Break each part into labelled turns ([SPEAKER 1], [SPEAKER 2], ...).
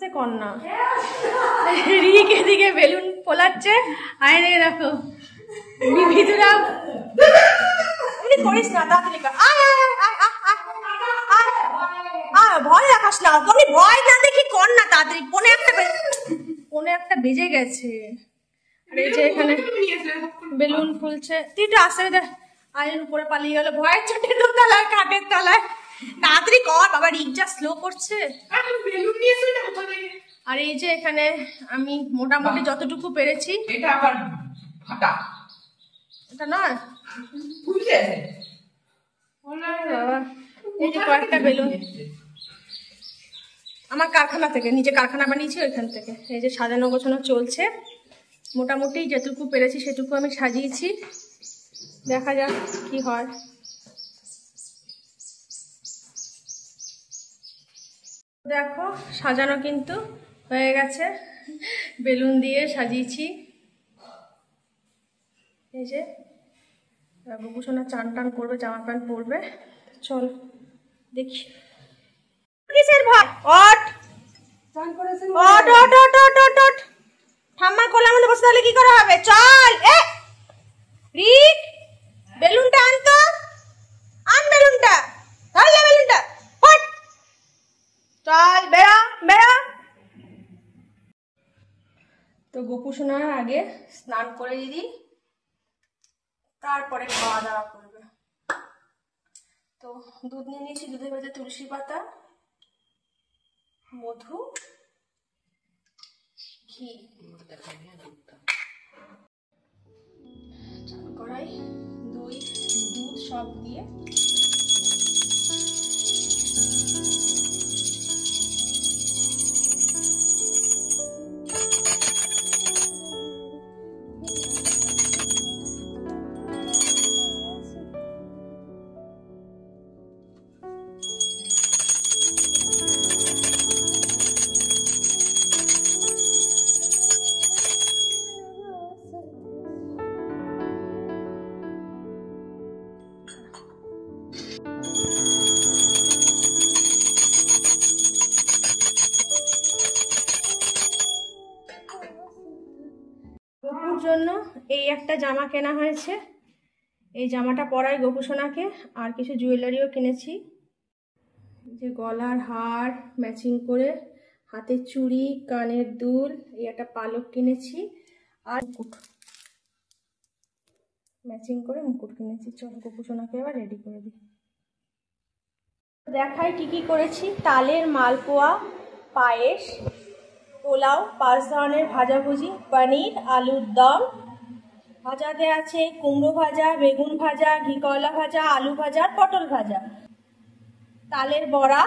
[SPEAKER 1] আস্তে কর না। রিক এদিকে বেলুন ফোলাচ্ছে, আয় রে দেখো ভিতরা করিস না, তাড়াতাড়ি কর। ভয় দেখাস না, তুমি ভয় না দেখি কর না তাড়াতাড়ি। পনে একটা বেজে গেছে। আর এই যে এখানে বেলুন ফুলছে, তুই তো আসতে দেখ। আয়ের উপরে পালিয়ে গেল ভয়ের চোটে, দোতলায় কাঠের তলায়। তাড়াতাড়ি কর বাবা, রিক যা স্লো করছে। আর এই যে এখানে আমি মোটামুটি যতটুকু পেরেছি।
[SPEAKER 2] এটা আবার ফাটা,
[SPEAKER 1] এটা নয়
[SPEAKER 2] ফুলছে
[SPEAKER 1] বাবা। এই যে কয়েকটা বেলুন আমার কারখানা থেকে, নিজে কারখানা বানিয়েছি ওইখান থেকে। এই যে সাজানো গোছানো চলছে, মোটামুটি যেটুকু পেরেছি সেটুকু আমি সাজিয়েছি। দেখা যাক কি হয়। দেখো সাজানো কিন্তু হয়ে গেছে, বেলুন দিয়ে সাজিয়েছি। এই যে গোপুসোনা চান টান করবে, জামা প্যান্ট পরবে। চল দেখি কিসের ভয়। ঠাম্মার কোলার মধ্যে বসে তাহলে কি করা হবে? চল রিক, বেলুনটা আনতো, আন বেলুনটা, ধরলে বেলুনটা, ফট চল বেড়া বেড়া। তো গোপুসোনার আগে স্নান করে দিদি, তারপরে খাওয়া দাওয়া করবে। তো দুধ নিয়ে নিয়েছি, দুধের মধ্যে তুলসী পাতা, মধু, ঘি, চাল কড়াই, দই, দুধ সব দিয়ে গোপুর জন্য এই একটা জামা কেনা হয়েছে। এই জামাটা পরাই গোপুসোনাকে। আর কিছু জুয়েলারিও কিনেছি, যে গলার হার ম্যাচিং করে, হাতের চুড়ি, কানের দুল, এই একটা পালক কিনেছি, আর মুকুট ম্যাচিং করে মুকুট কিনেছি। চলো গোপুসোনাকে এবার রেডি করে দিই। দেখাই কি কি করেছি। তালের মালপোয়া, পায়েস, পোলাও, 5 ধরনের ভাজাভুজি, পনির, আলুর দম, ভাজাতে আছে কুমড়ো ভাজা, বেগুন ভাজা, ঘি কলা ভাজা, আলু ভাজা, পটল ভাজা, তালের বড়া,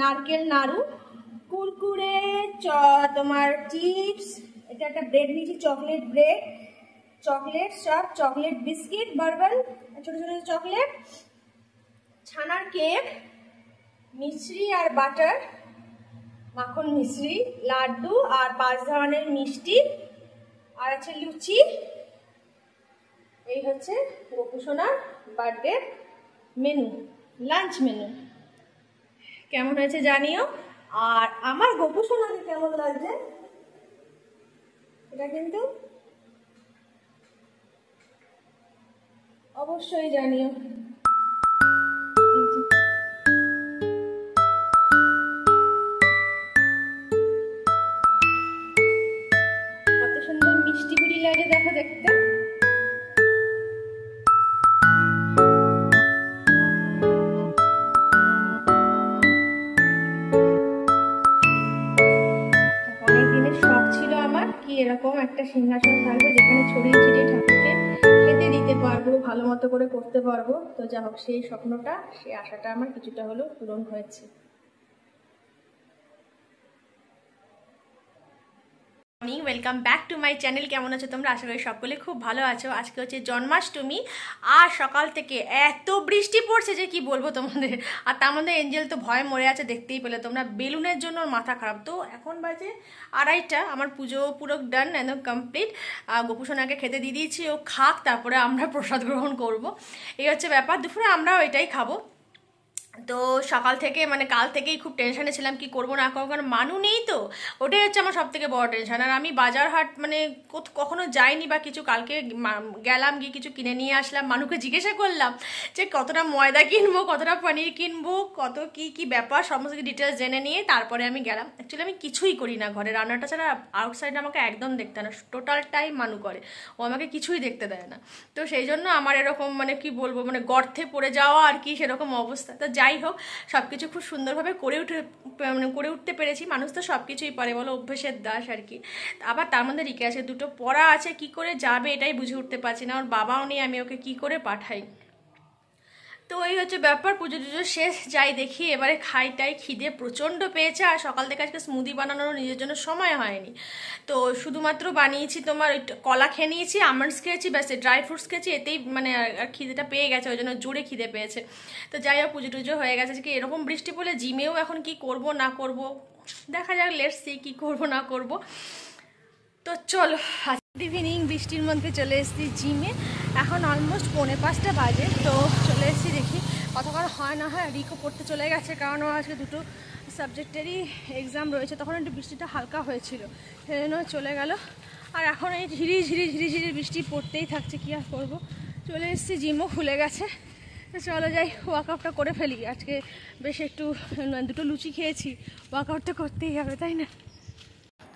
[SPEAKER 1] নারকেল নাড়ু, কুরকুরে, তোমার চিপস, এটা একটা ব্রেড নিয়েছি, chocolate bread, chocolate chop, chocolate biscuit, bourbon, ছোট ছোট চকলেট, ছানার কেক, মিশ্রি আর বাটার, মাখন মিশ্রি, লাড্ডু, আর 5 ধরনের মিষ্টি, আর আছে লুচি। এই হচ্ছে গোপুসোনার বার্থডে মেনু, লাঞ্চ মেনু। কেমন হয়েছে জানিও। আর আমার গোপুসোনাকে কেমন লাগছে এটা কিন্তু অবশ্যই জানিও। কত সুন্দর মিষ্টি বুড়ি লাগে দেখো দেখতে। এরকম একটা সিংহাসন থাকবে যেখানে ছড়িয়ে ছিটিয়ে ঠাকুরকে খেতে দিতে পারবো, ভালো মতো করে করতে পারবো। তো যা হোক, সেই স্বপ্নটা, সেই আশাটা আমার কিছুটা হলেও পূরণ হয়েছে। Welcome back to my channel. কেমন আছো তোমরা? আশা করি সকলে খুব ভালো আছো। আজকে হচ্ছে জন্মাষ্টমী, আর সকাল থেকে এত বৃষ্টি পড়ছে যে কি বলবো তোমাদের। আর তার মধ্যে এঞ্জেল তো ভয়ে মরে আছে, দেখতেই পেলে তোমরা। বেলুনের জন্য ওর মাথা খারাপ। তো এখন বাজে 2:30, আমার পুজো পুরো ডান, একদম কমপ্লিট। গোপুসোনাকে খেতে দিয়ে দিয়েছি, ও খাক, তারপরে আমরা প্রসাদ গ্রহণ করব। এই হচ্ছে ব্যাপার। দুপুরে আমরাও এটাই খাবো। তো সকাল থেকে মানে কাল থেকেই খুব টেনশনে ছিলাম কি করবো না করবো, কারণ মানু নেই তো, ওটাই হচ্ছে আমার সব থেকে বড় টেনশন। আর আমি বাজার হাট মানে কখনো যাইনি বা কিছু, কালকে গেলাম, গিয়ে কিছু কিনে নিয়ে আসলাম। মানুকে জিজ্ঞাসা করলাম যে কতটা ময়দা কিনবো, কতটা পনির কিনবো, কত কি কি ব্যাপার, সমস্ত কিছু ডিটেলস জেনে নিয়ে তারপরে আমি গেলাম। অ্যাকচুয়ালি আমি কিছুই করি না ঘরে, রান্নাটা ছাড়া আউটসাইড আমাকে একদম দেখতে না, টোটাল টাইম মানু করে, ও আমাকে কিছুই দেখতে দেয় না। তো সেই জন্য আমার এরকম মানে কি বলবো, মানে গর্তে পড়ে যাওয়া আর কি সেরকম অবস্থা। তো যাই হোক, সব কিছু খুব সুন্দরভাবে করে উঠতে পেরেছি। মানুষ তো সব কিছুই পারে বলো, অভ্যেসের দাস আর কি। আবার তার মধ্যে রিকে আছে, দুটো পড়া আছে, কি করে যাবে এটাই বুঝে উঠতে পারছি না। ওর বাবাও নেই, আমি ওকে কি করে পাঠাই। তো এই হচ্ছে ব্যাপার। পুজো টুজো শেষ, যাই দেখি এবারে খাইটাই, খিদে প্রচণ্ড পেয়েছে। আর সকাল থেকে আজকে স্মুদি বানানোর নিজের জন্য সময় হয়নি, তো শুধুমাত্র বানিয়েছি তোমার ওই কলা খেয়ে নিয়েছি, আমন্ডস খেয়েছি, ব্যাস ড্রাই ফ্রুটস খেয়েছি, এতেই মানে আর খিদেটা পেয়ে গেছে, ওই জন্য জোরে খিদে পেয়েছে। তো যাই হোক, পুজো টুজো হয়ে গেছে। কি এরকম বৃষ্টি পড়লে জিমেও এখন কি করব না করব দেখা যাক, লেটস সি কি করব না করব। তো চলো, ইভিনিং বৃষ্টির মধ্যে চলে এসেছি জিমে। এখন অলমোস্ট 4:45 বাজে। তো চলে এসেছি, দেখি কতক্ষণ হয় না হয়। রিকো পড়তে চলে গেছে, কারণ ও আজকে দুটো সাবজেক্টেরই এক্সাম রয়েছে। তখন একটু বৃষ্টিটা হালকা হয়েছিল, সেই জন্য চলে গেল। আর এখন এই ঝিরি ঝিরি ঝিরি ঝিরি বৃষ্টি পড়তেই থাকছে, কি আর করবো। চলে এসেছি, জিমও খুলে গেছে। তো চলো যাই, ওয়ার্কআউটটা করে ফেলি। আজকে বেশ একটু দুটো লুচি খেয়েছি, ওয়ার্কআউটটা করতেই হবে, তাই না?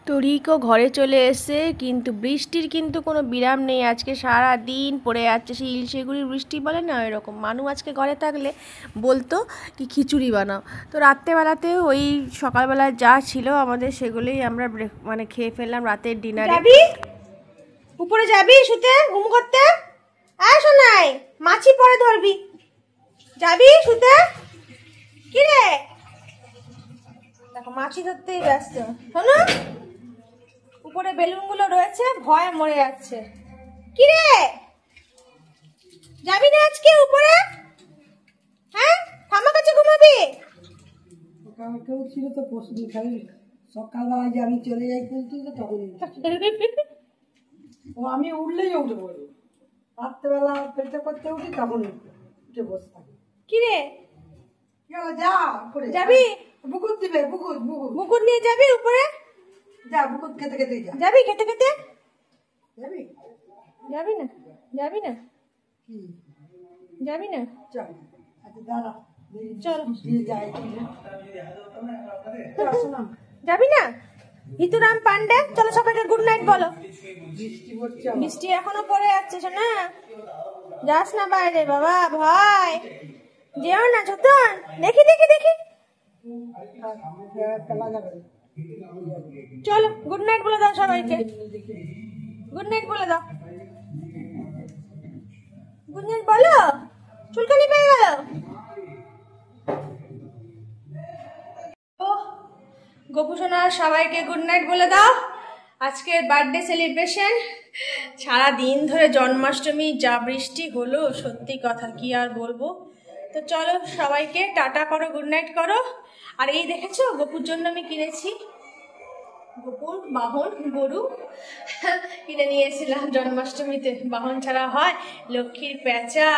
[SPEAKER 1] তো রিকো ঘরে চলে এসে, কিন্তু বৃষ্টির কিন্তু কোনো বিরাম নেই। আজকে সারা দিন পড়ে যাচ্ছে, সেই ইলশেগুড়ির বৃষ্টি বলে না, এরকম। মানু আজকে ঘরে থাকলে বলতো কি খিচুড়ি বানাও। তো রাত্রেবেলাতে ওই সকালবেলা যা ছিল আমাদের, সেগুলোই আমরা মানে খেয়ে ফেললাম রাতের ডিনারে। যাবি উপরে, যাবি শুতে, ঘুম করতে? আসো নাই, মাছি পরে ধরবি। যাবি শুতে? কি রে, দেখো মাছি ধরতেই ব্যস্ত। শোনো, উপরে বেলুনগুলো রয়েছে, ভয়ে মরে যাচ্ছে। কি রে, যাবি না আজকে উপরে? হ্যাঁ, ঠাম্মা কাছে ঘুমাবি?
[SPEAKER 3] কেউ ছিল তো পরশুদিন, খালি সকালবেলা যে আমি চলে যাই কিন্তু তখন ও আমি উঠলেই উঠে পড়ি, রাত্রেবেলা পেটে করতে উঠি তখন উঠে বসে থাকি।
[SPEAKER 1] কি রে,
[SPEAKER 3] যা উপরে
[SPEAKER 1] যাবি?
[SPEAKER 3] বুকুর দিবে, বুকুর বুকুর
[SPEAKER 1] বুকুর নিয়ে যাবি উপরে?
[SPEAKER 3] যা বুকুর খেতে খেতে যা।
[SPEAKER 1] যাবি খেতে খেতে?
[SPEAKER 3] যাবি?
[SPEAKER 1] যাবি না? যাবি না?
[SPEAKER 3] কি
[SPEAKER 1] যাবি না?
[SPEAKER 3] চল, আচ্ছা দাঁড়া,
[SPEAKER 1] চল
[SPEAKER 3] দিয়ে যাই। শোনাম,
[SPEAKER 1] যাবি না? ভিতুরাম পান্ডে, চলো সবাইকে গুড নাইট বলো।
[SPEAKER 3] বৃষ্টি পড়ছে,
[SPEAKER 1] বৃষ্টি এখনো পড়ে যাচ্ছে, শোনা যাস না বাইরে বাবা, ভয় যেও না ছোটন। দেখি দেখি দেখি,
[SPEAKER 3] ফেলা যাবে।
[SPEAKER 1] চলো গুড নাইট বলে দাও সবাইকে, গুড নাইট বলে দাও, গুড নাইট বলো। চুলকানি পেয়ে গেল। গোপু সোনা, সবাইকে গুড নাইট বলে দাও। আজকের বার্থডে সেলিব্রেশন, সারা দিন ধরে জন্মাষ্টমী যা বৃষ্টি হলো, সত্যি কথা কি আর বলবো। তো চলো সবাইকে টাটা করো, গুড নাইট করো। আর এই দেখেছো, গোপুর জন্য আমি কিনেছি, গোপুর বাহন গরু কিনে নিয়েছিলাম জন্মাষ্টমীতে। বাহন ছাড়া হয়, লক্ষ্মীর পেঁচা,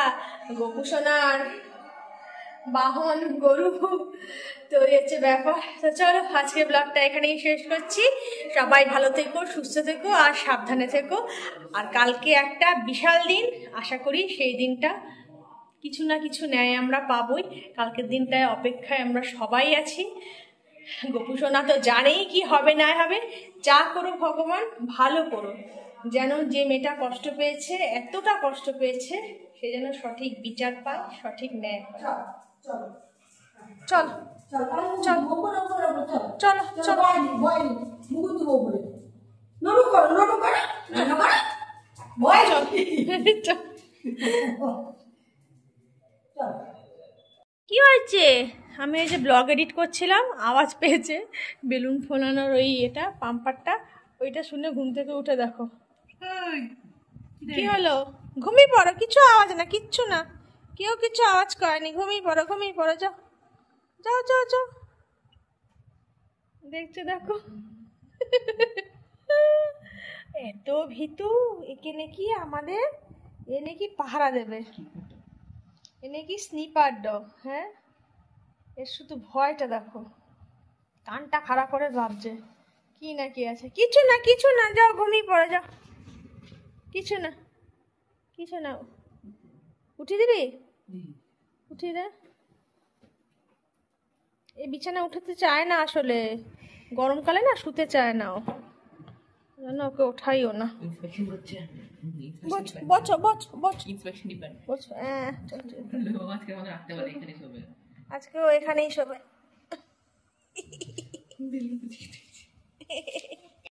[SPEAKER 1] গোপু সোনার বাহন গরু। তো এই হচ্ছে ব্যাপার। তো চলো আজকে ব্লগটা এখানেই শেষ করছি। সবাই ভালো থেকো, সুস্থ থেকো আর সাবধানে থেকো। আর কালকে একটা বিশাল দিন, আশা করি সেই দিনটা কিছু না কিছু ন্যায় আমরা পাবই। কালকের দিনটায় অপেক্ষায় আমরা সবাই আছি। গোপু সোনা তো জানেই কি হবে না হবে, যা করো ভগবান ভালো করো, যেন যে মেয়েটা কষ্ট পেয়েছে, এতটা কষ্ট পেয়েছে, সে যেন সঠিক বিচার পায়, সঠিক ন্যায় পায়। চল চল চল চলো চলো,
[SPEAKER 3] বুকুর দেবো উপরে, নরম করো, নরম করো, নরম করো, ভয় চল।
[SPEAKER 1] কি হয়েছে? আমি এই যে ব্লগ এডিট করছিলাম, আওয়াজ পেয়েছে বেলুন ফোলানোর ওই এটা পাম্পারটা, ওইটা শুনে ঘুম থেকে উঠে দেখো। কি হলো? ঘুমিয়ে পড়ো, কিছু আওয়াজ না, কিচ্ছু না, কেউ কিছু আওয়াজ করেনি। ঘুমিয়ে পড়ো, ঘুমিয়ে পড়ো, যাও যাও যাও যাও। দেখছো দেখো, এত ভীতু, একে নাকি আমাদের এ নাকি পাহারা দেবে, এ নাকি স্নিপার ডগ। হ্যাঁ, এর শুধু ভয়টা দেখো, কানটা খাড়া করে ভাবছে কি না কি আছে। কিছু না কিছু না, যাও ঘুমিয়ে পড়ে যাও। কিছু না কিছু না, উঠিয়ে দিবি? উঠিয়ে দে। এই বিছানা উঠাতে চায় না আসলে, গরমকালে না শুতে চায় না ও, জানো, ওকে ওঠাইও না।
[SPEAKER 2] ইন্সপেকশন করছে।
[SPEAKER 1] বচ বচ বচ বচ
[SPEAKER 2] ইন্সপেকশন ডিপার্টমেন্ট।
[SPEAKER 1] বচ, হ্যাঁ চল চল।
[SPEAKER 2] আজকে আমাদের রাখতে পারে এখানে শোবে।
[SPEAKER 1] আজকেও এখানেই শোবে।
[SPEAKER 2] দিল্লি